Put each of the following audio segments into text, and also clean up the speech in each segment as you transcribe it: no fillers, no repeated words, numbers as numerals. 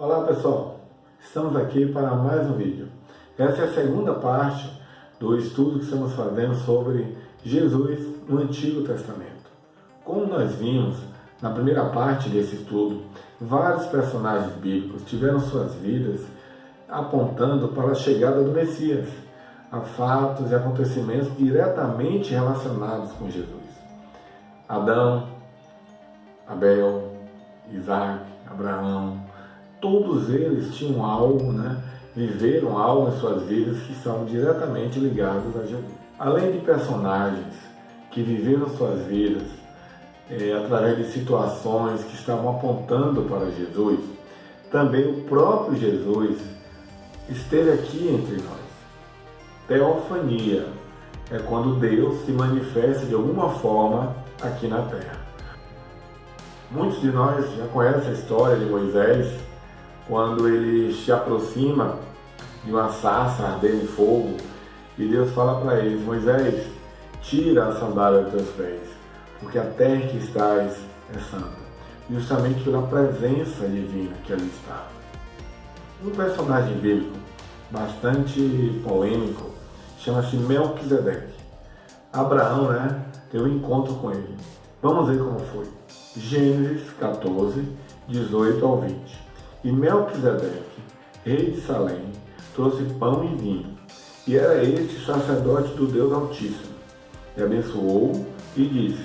Olá pessoal, estamos aqui para mais um vídeo. Essa é a segunda parte do estudo que estamos fazendo sobre Jesus no Antigo Testamento. Como nós vimos na primeira parte desse estudo, vários personagens bíblicos tiveram suas vidas apontando para a chegada do Messias, a fatos e acontecimentos diretamente relacionados com Jesus. Adão, Abel, Isaac, Abraão, todos eles tinham algo, viveram algo em suas vidas que estavam diretamente ligados a Jesus. Além de personagens que viveram suas vidas através de situações que estavam apontando para Jesus, também o próprio Jesus esteve aqui entre nós. Teofania é quando Deus se manifesta de alguma forma aqui na Terra. Muitos de nós já conhecem a história de Moisés, quando ele se aproxima de uma sarça ardendo em fogo, e Deus fala para ele: Moisés, tira a sandália dos teus pés, porque a terra que estás é santa, justamente pela presença divina que ali estava. Um personagem bíblico bastante polêmico chama-se Melquisedeque. Abraão, teve um encontro com ele. Vamos ver como foi. Gênesis 14, 18 ao 20. E Melquisedeque, rei de Salém, trouxe pão e vinho, e era este sacerdote do Deus Altíssimo. E abençoou e disse: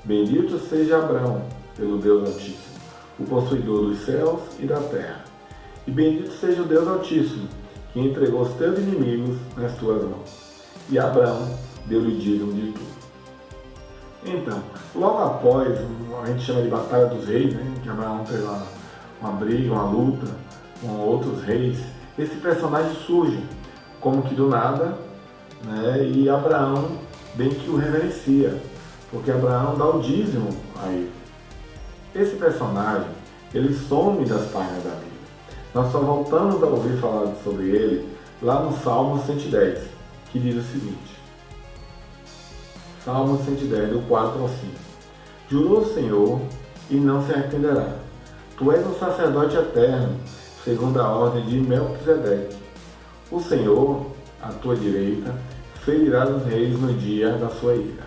Bendito seja Abraão pelo Deus Altíssimo, o possuidor dos céus e da terra. E bendito seja o Deus Altíssimo, que entregou os teus inimigos nas tuas mãos. E Abraão deu-lhe dízimo de tudo. Então, logo após, a gente chama de Batalha dos Reis, que Abraão teve uma briga, uma luta com outros reis, esse personagem surge como que do nada, e Abraão bem que o reverencia, porque Abraão dá o dízimo a ele. Esse personagem, ele some das páginas da Bíblia. Nós só voltamos a ouvir falar sobre ele lá no Salmo 110, que diz o seguinte: Salmo 110, do 4 ao 5. Jurou o Senhor e não se arrependerá. Tu és um sacerdote eterno, segundo a ordem de Melquisedeque. O Senhor, à tua direita, ferirá os reis no dia da sua ira.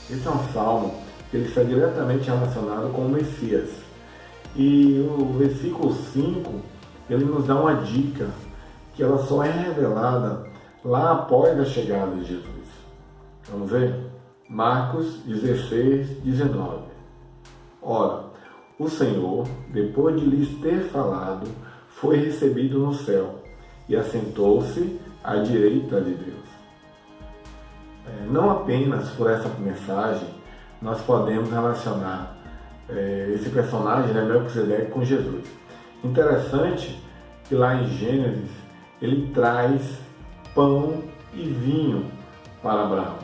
Esse é um salmo que ele está diretamente relacionado com o Messias. E o versículo 5, ele nos dá uma dica, que ela só é revelada lá após a chegada de Jesus. Vamos ver? Marcos 16, 19. Ora, o Senhor, depois de lhes ter falado, foi recebido no céu e assentou-se à direita de Deus. Não apenas por essa mensagem nós podemos relacionar esse personagem, Melquisedeque, com Jesus. Interessante que lá em Gênesis ele traz pão e vinho para Abraão,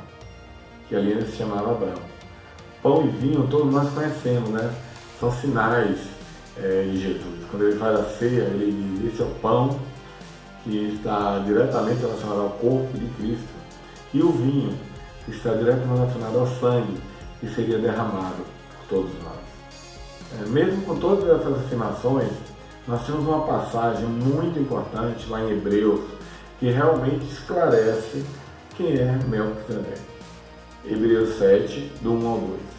que ali ele se chamava Abraão. Pão e vinho todos nós conhecemos, São sinais de Jesus. Quando ele faz a ceia, ele diz: esse é o pão, que está diretamente relacionado ao corpo de Cristo, e o vinho, que está diretamente relacionado ao sangue, que seria derramado por todos nós. Mesmo com todas essas afirmações, nós temos uma passagem muito importante lá em Hebreus, que realmente esclarece quem é Melquisedeque. Hebreus 7, do 1 ao 2.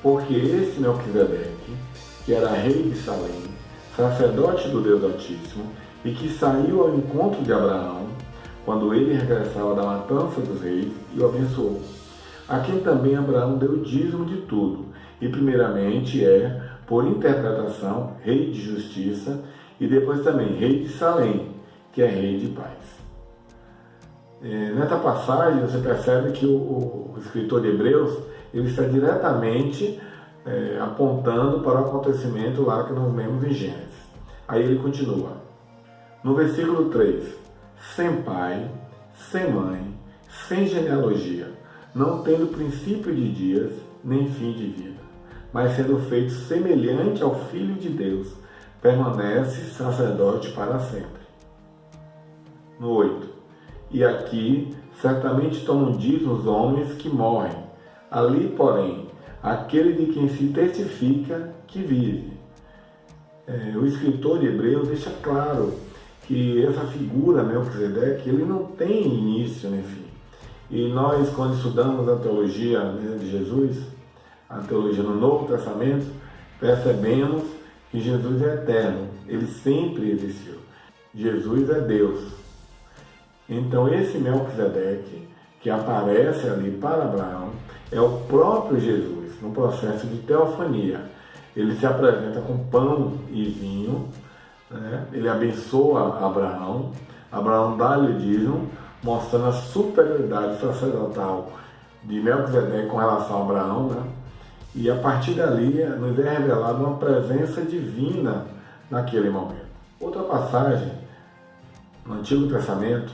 Porque este Melquisedeque, que era rei de Salém, sacerdote do Deus Altíssimo, e que saiu ao encontro de Abraão, quando ele regressava da matança dos reis, e o abençoou, a quem também Abraão deu o dízimo de tudo, e primeiramente por interpretação, rei de justiça, e depois também rei de Salém, que é rei de paz. Nessa passagem você percebe que o escritor de Hebreus ele está diretamente apontando para o acontecimento lá que nós vemos em Gênesis. Aí ele continua. No versículo 3, sem pai, sem mãe, sem genealogia, não tendo princípio de dias, nem fim de vida, mas sendo feito semelhante ao Filho de Deus, permanece sacerdote para sempre. No 8, e aqui certamente tomam dízimo os homens que morrem, ali, porém, aquele de quem se testifica que vive. o escritor de Hebreus deixa claro que essa figura, Melquisedeque, ele não tem início nem fim. E nós, quando estudamos a teologia, de Jesus, a teologia no Novo Testamento, percebemos que Jesus é eterno, ele sempre existiu. Jesus é Deus. Então esse Melquisedeque, que aparece ali para Abraão, é o próprio Jesus, no processo de teofania. Ele se apresenta com pão e vinho, né? Ele abençoa Abraão, Abraão dá-lhe o dízimo, mostrando a superioridade sacerdotal de Melquisedeque com relação a Abraão, né? E a partir dali nos é revelada uma presença divina naquele momento. Outra passagem no Antigo Testamento,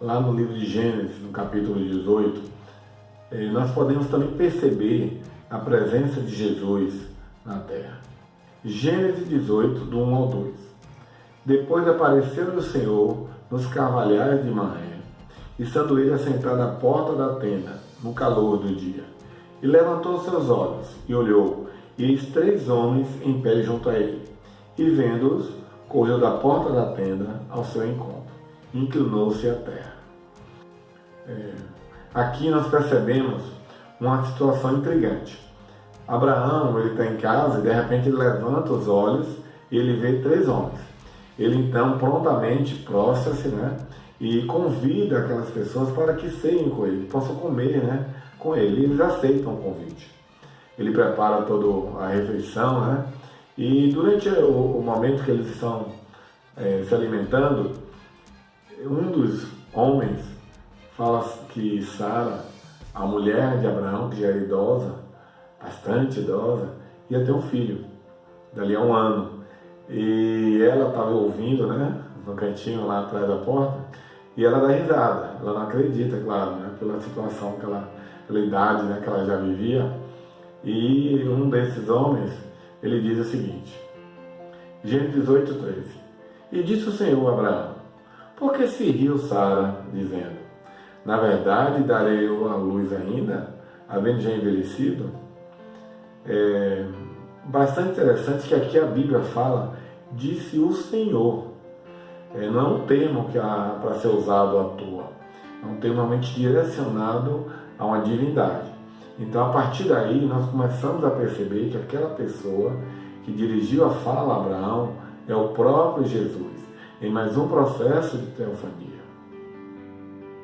lá no livro de Gênesis, no capítulo 18, nós podemos também perceber a presença de Jesus na terra. Gênesis 18, do 1 ao 2. Depois apareceu o Senhor nos carvalhais de Manré, estando ele assentado à porta da tenda, no calor do dia. E levantou seus olhos, e olhou, e eis 3 homens em pé junto a ele. E vendo-os, correu da porta da tenda ao seu encontro, e inclinou-se à terra. Aqui nós percebemos uma situação intrigante. Abraão, ele está em casa, e de repente ele levanta os olhos, e ele vê 3 homens. Ele então prontamente prostra-se, né? E convida aquelas pessoas para que ceiem com ele, que possam comer, né, com ele. E eles aceitam o convite. Ele prepara toda a refeição, né? E durante o momento que eles estão se alimentando, um dos homens fala que Sara, a mulher de Abraão, que já era idosa, bastante idosa, ia ter um filho, dali a 1 ano. E ela estava ouvindo, né, no cantinho lá atrás da porta, e ela dá risada. Ela não acredita, claro, né, pela situação, pela idade, né, que ela já vivia. E um desses homens, ele diz o seguinte, Gênesis 18:13. E disse o Senhor a Abraão, por que se riu Sara, dizendo, na verdade darei eu a luz ainda, havendo já envelhecido? Bastante interessante que aqui a Bíblia fala, disse o Senhor. Não é um termo que para ser usado à toa. É um termo realmente direcionado a uma divindade. Então, a partir daí, nós começamos a perceber que aquela pessoa que dirigiu a fala a Abraão é o próprio Jesus, em mais um processo de teofania.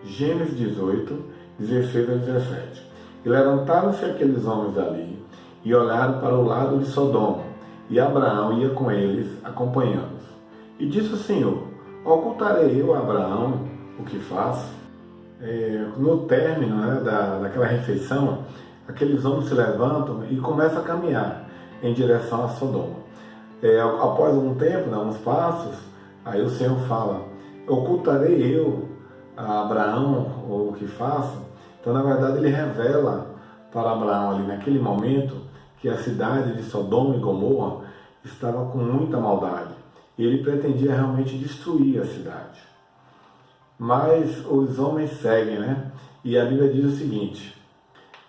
Gênesis 18, 16 a 17. E levantaram-se aqueles homens dali, e olharam para o lado de Sodoma, e Abraão ia com eles, acompanhando-os. E disse o Senhor, ocultarei eu a Abraão o que faço? No término, né, daquela refeição, aqueles homens se levantam e começam a caminhar em direção a Sodoma. Após um tempo, né, uns passos, aí o Senhor fala, ocultarei eu a Abraão o que faço? Então, na verdade, ele revela para Abraão ali naquele momento que a cidade de Sodoma e Gomorra estava com muita maldade. E ele pretendia realmente destruir a cidade. Mas os homens seguem, né? E a Bíblia diz o seguinte,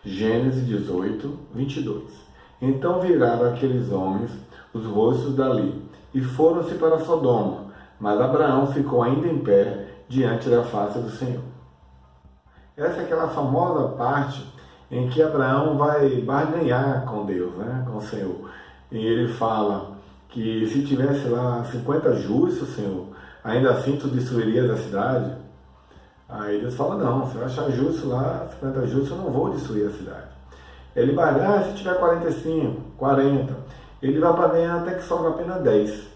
Gênesis 18, 22. Então viraram aqueles homens os rostos dali e foram-se para Sodoma, mas Abraão ficou ainda em pé diante da face do Senhor. Essa é aquela famosa parte em que Abraão vai barganhar com Deus, né? Com o Senhor. E ele fala que se tivesse lá 50 justos, Senhor, ainda assim tu destruirias a cidade? Aí Deus fala, não, se eu achar justo lá, 50 justos, eu não vou destruir a cidade. Ele vai, se tiver 45, 40, ele vai barganhar até que sobra apenas 10.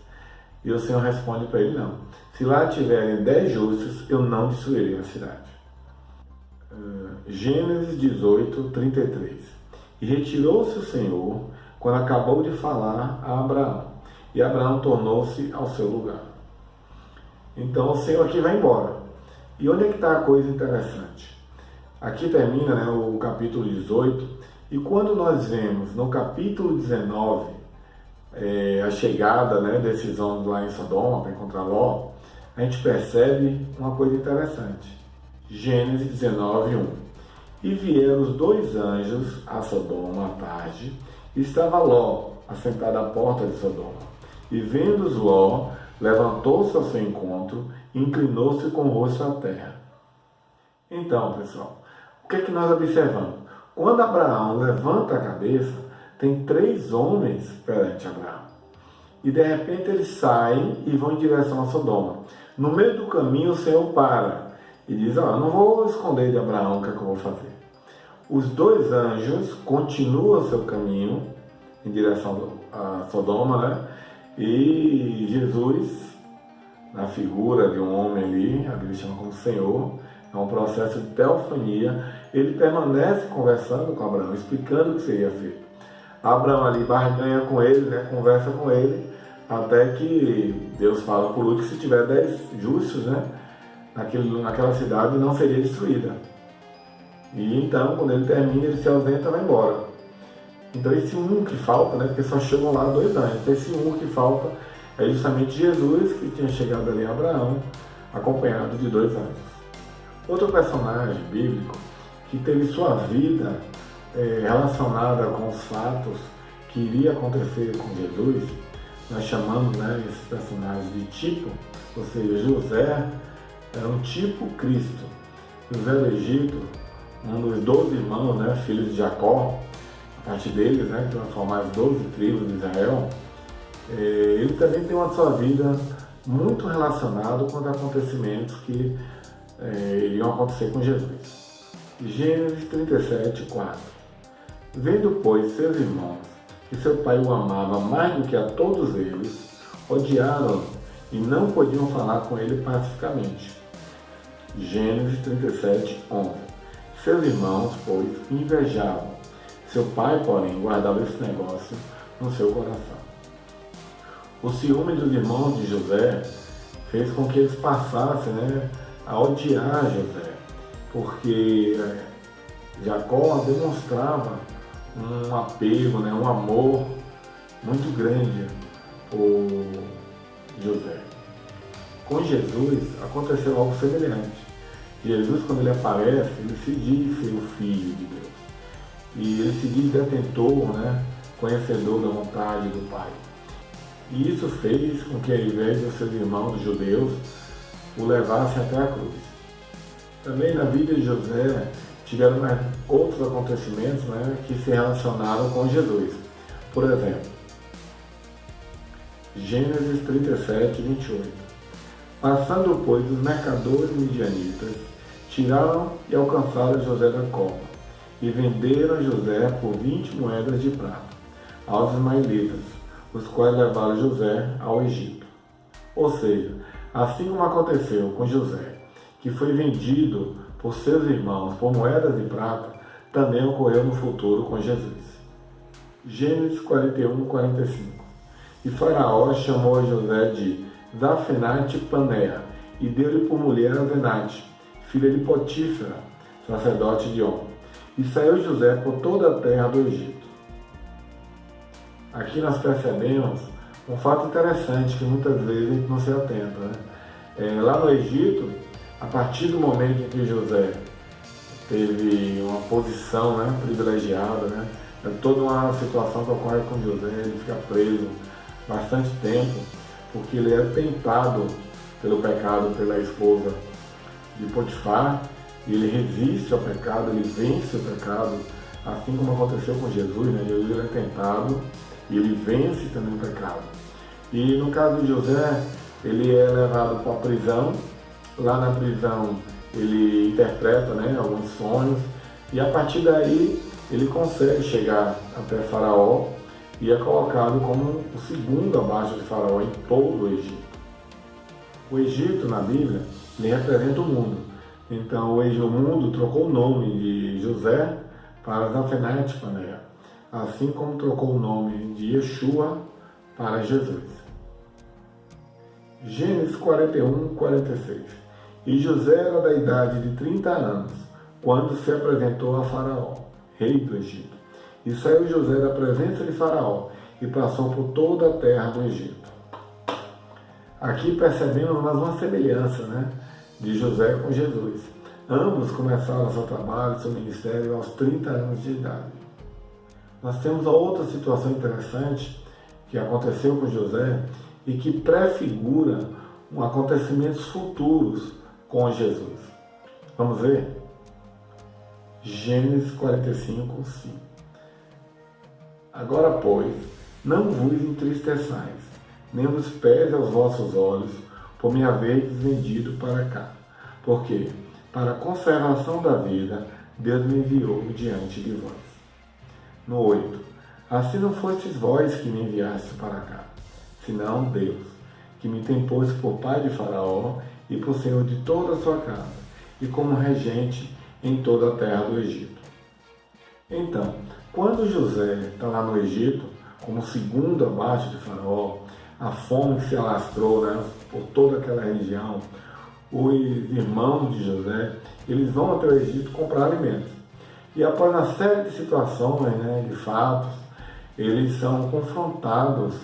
E o Senhor responde para ele, não, se lá tiverem 10 justos, eu não destruirei a cidade. Gênesis 18, 33. E retirou-se o Senhor quando acabou de falar a Abraão, e Abraão tornou-se ao seu lugar. Então o Senhor aqui vai embora. E onde é que está a coisa interessante? Aqui termina, né, o capítulo 18, e quando nós vemos no capítulo 19 a chegada, né, desses homens lá em Sodoma para encontrar Ló, a gente percebe uma coisa interessante. Gênesis 19, 1. E vieram os 2 anjos a Sodoma à tarde, e estava Ló assentado à porta de Sodoma. E vendo-os Ló, levantou-se ao seu encontro e inclinou-se com o rosto à terra. Então, pessoal, o que é que nós observamos? Quando Abraão levanta a cabeça, tem 3 homens perante Abraão. E de repente eles saem e vão em direção a Sodoma. No meio do caminho o Senhor para e diz: não vou esconder de Abraão o que é que eu vou fazer. Os 2 anjos continuam seu caminho em direção a Sodoma, né? E Jesus, na figura de um homem ali, a Bíblia chama como Senhor, é um processo de teofania, ele permanece conversando com Abraão, explicando o que seria feito. Abraão ali barganha com ele, né? Conversa com ele, até que Deus fala por último que se tiver 10 justos, né? naquela cidade não seria destruída. E então, quando ele termina, ele se ausenta e vai embora. Então esse um que falta, né, porque só chegam lá 2 anjos, então esse um que falta é justamente Jesus, que tinha chegado ali a Abraão, acompanhado de 2 anjos. Outro personagem bíblico que teve sua vida relacionada com os fatos que iria acontecer com Jesus, nós chamamos, né, esse personagem de tipo, ou seja, José era um tipo Cristo. José do Egito, um dos 12 irmãos, né, filhos de Jacó, a partir deles, né, que vão formar as 12 tribos de Israel, ele também tem uma sua vida muito relacionada com os acontecimentos que iriam acontecer com Jesus. Gênesis 37, 4. Vendo, pois, seus irmãos que seu pai o amava mais do que a todos eles, odiaram-no e não podiam falar com ele pacificamente. Gênesis 37, 11. Seus irmãos, pois, invejavam. Seu pai, porém, guardava esse negócio no seu coração. O ciúme dos irmãos de José fez com que eles passassem, né, a odiar José, porque Jacó demonstrava um apego, né, um amor muito grande por José. Com Jesus aconteceu algo semelhante. Jesus, quando ele aparece, ele se diz ser o Filho de Deus. E ele se diz detentor, né, conhecedor da vontade do Pai. E isso fez com que, ao invés de seus irmãos judeus, o levassem até a cruz. Também na vida de José tiveram outros acontecimentos, né, que se relacionaram com Jesus. Por exemplo, Gênesis 37, 28. Passando, pois, os mercadores midianitas, tiraram e alcançaram José da cova, e venderam José por 20 moedas de prata aos ismaelitas, os quais levaram José ao Egito. Ou seja, assim como aconteceu com José, que foi vendido por seus irmãos por moedas de prata, também ocorreu no futuro com Jesus. Gênesis 41, 45. E Faraó chamou a José de Zafenate Paneah, e deu-lhe por mulher a Asenate, filha de Potífera, sacerdote de On. E saiu José por toda a terra do Egito. Aqui nós percebemos um fato interessante que muitas vezes a gente não se atenta, né? Lá no Egito, a partir do momento em que José teve uma posição, né, privilegiada, né, é toda uma situação que ocorre com José, ele fica preso bastante tempo, porque ele é tentado pelo pecado pela esposa de Potifar, e ele resiste ao pecado, ele vence o pecado, assim como aconteceu com Jesus, né? Jesus é tentado e ele vence também o pecado. E no caso de José, ele é levado para a prisão. Lá na prisão ele interpreta, né, alguns sonhos, e a partir daí ele consegue chegar até Faraó e é colocado como o segundo abaixo de Faraó em todo o Egito. O Egito, na Bíblia, ele representa o mundo. Então o mundo trocou o nome de José para Zafenate Paneah, assim como trocou o nome de Yeshua para Jesus. Gênesis 41, 46. E José era da idade de 30 anos, quando se apresentou a Faraó, rei do Egito. E saiu José da presença de Faraó e passou por toda a terra do Egito. Aqui percebemos mais uma semelhança, né, de José com Jesus. Ambos começaram seu trabalho, seu ministério aos 30 anos de idade. Nós temos outra situação interessante, que aconteceu com José e que prefigura acontecimentos futuros com Jesus. Vamos ver? Gênesis 45, 5. Agora, pois, não vos entristeçais, nem vos pese aos vossos olhos, por me haverdes vendido para cá. Porque, para a conservação da vida, Deus me enviou diante de vós. No 8. Assim não fostes vós que me enviastes para cá, senão Deus, que me tem posto por pai de Faraó e por senhor de toda a sua casa, e como regente em toda a terra do Egito. Então, quando José está lá no Egito, como segundo abaixo de Faraó, a fome se alastrou, né, por toda aquela região, os irmãos de José, eles vão até o Egito comprar alimentos. E após uma série de situações, né, de fatos, eles são confrontados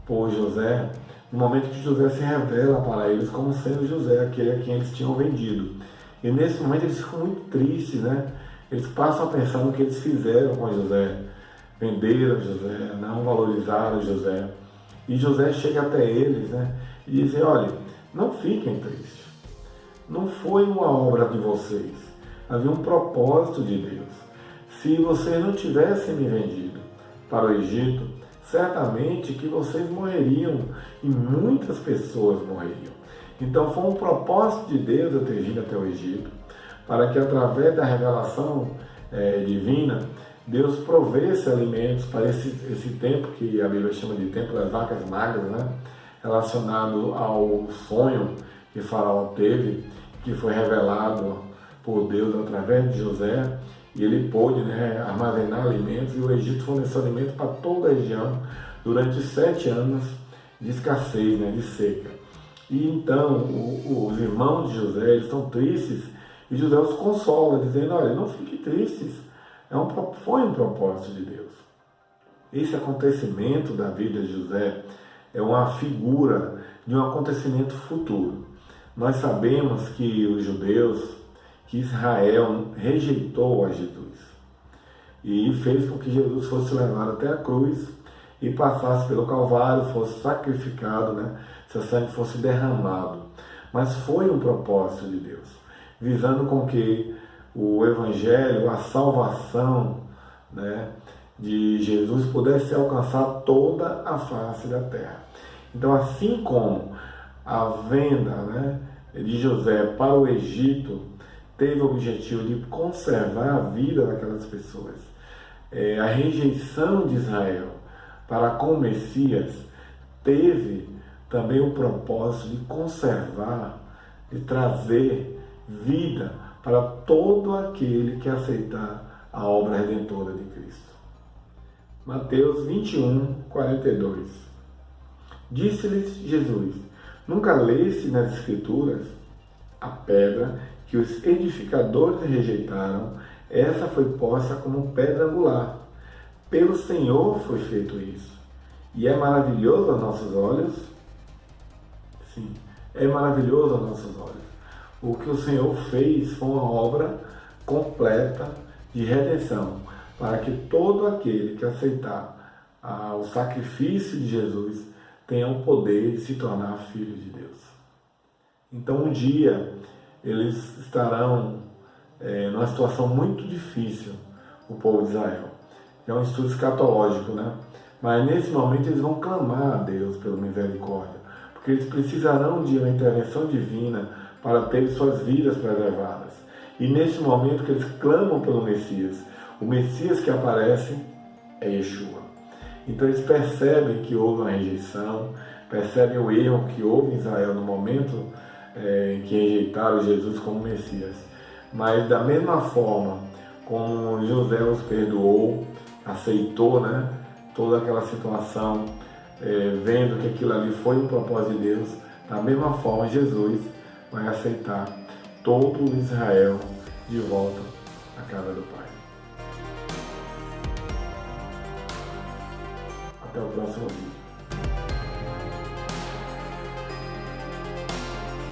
por José, no momento que José se revela para eles como sendo José, aquele a quem eles tinham vendido. E nesse momento eles ficam muito tristes, né? Eles passam a pensar no que eles fizeram com José. Venderam José, não valorizaram José. E José chega até eles, né, e diz: olha, não fiquem tristes. Não foi uma obra de vocês. Havia um propósito de Deus. Se vocês não tivessem me vendido para o Egito, certamente que vocês morreriam e muitas pessoas morreriam. Então foi um propósito de Deus eu ter vindo até o Egito, para que através da revelação divina, Deus provesse alimentos para esse tempo que a Bíblia chama de tempo das vacas magras, né? Relacionado ao sonho que Faraó teve, que foi revelado por Deus através de José, e ele pôde, né, armazenar alimentos, e o Egito forneceu alimento para toda a região durante 7 anos de escassez, né, de seca. E então os irmãos de José, eles estão tristes, e José os consola, dizendo: olha, não fiquem tristes, foi um propósito de Deus. Esse acontecimento da vida de José é uma figura de um acontecimento futuro. Nós sabemos que os judeus, que Israel rejeitou a Jesus e fez com que Jesus fosse levado até a cruz e passasse pelo Calvário, fosse sacrificado, né? Seu sangue fosse derramado. Mas foi um propósito de Deus, visando com que o Evangelho, a salvação, né, de Jesus pudesse alcançar toda a face da terra. Então, assim como a venda, né, de José para o Egito teve o objetivo de conservar a vida daquelas pessoas, a rejeição de Israel para com o Messias teve também o propósito de conservar, de trazer vida para todo aquele que aceitar a obra redentora de Cristo. Mateus 21, 42. Disse-lhes Jesus: nunca leste nas Escrituras? A pedra que os edificadores rejeitaram, essa foi posta como pedra angular. Pelo Senhor foi feito isso. E é maravilhoso aos nossos olhos? Sim, é maravilhoso aos nossos olhos. O que o Senhor fez foi uma obra completa de redenção, para que todo aquele que aceitar o sacrifício de Jesus tenha o poder de se tornar filho de Deus. Então, um dia, eles estarão numa situação muito difícil, o povo de Israel. É um estudo escatológico, né? Mas nesse momento eles vão clamar a Deus pela misericórdia, porque eles precisarão de uma intervenção divina para ter suas vidas preservadas. E nesse momento que eles clamam pelo Messias, o Messias que aparece é Yeshua. Então eles percebem que houve uma rejeição, percebem o erro que houve em Israel no momento em que rejeitaram Jesus como Messias. Mas da mesma forma como José os perdoou, aceitou, né, toda aquela situação, vendo que aquilo ali foi um propósito de Deus, da mesma forma Jesus vai aceitar todo Israel de volta à casa do Pai. Até o próximo vídeo.